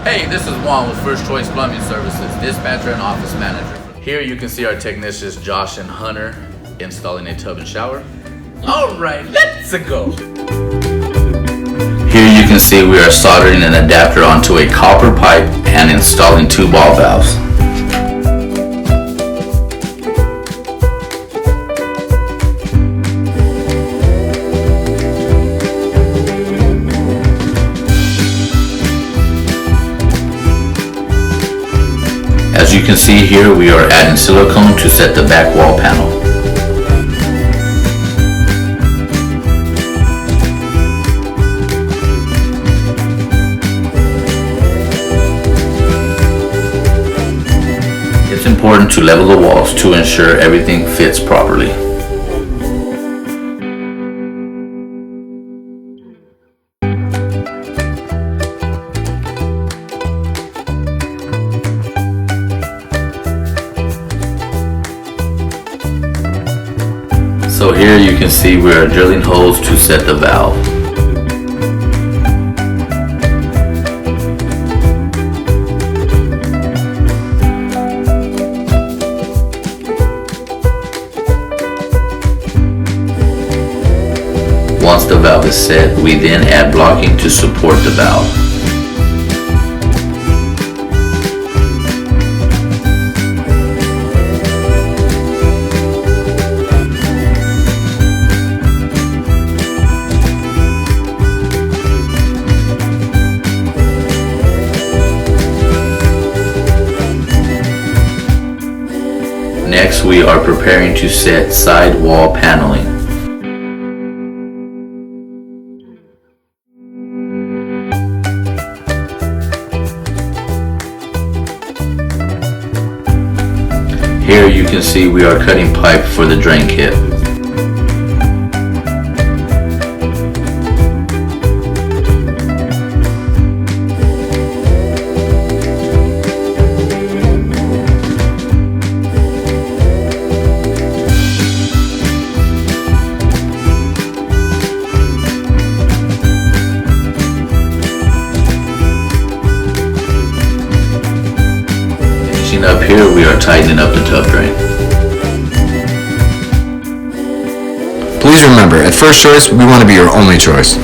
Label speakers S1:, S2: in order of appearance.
S1: Hey, this is Juan with First Choice Plumbing Services, dispatcher and office manager. Here you can see our technicians Josh and Hunter installing a tub and shower. Alright, let's go! Here you can see we are soldering an adapter onto a copper pipe and installing 2 ball valves. As you can see here, we are adding silicone to set the back wall panel. It's important to level the walls to ensure everything fits properly. So here you can see we are drilling holes to set the valve. Once the valve is set, we then add blocking to support the valve. Next, we are preparing to set side wall paneling. Here you can see we are cutting pipe for the drain kit. Up here we are tightening up the tub drain.
S2: Please remember, at First Choice, we want to be your only choice.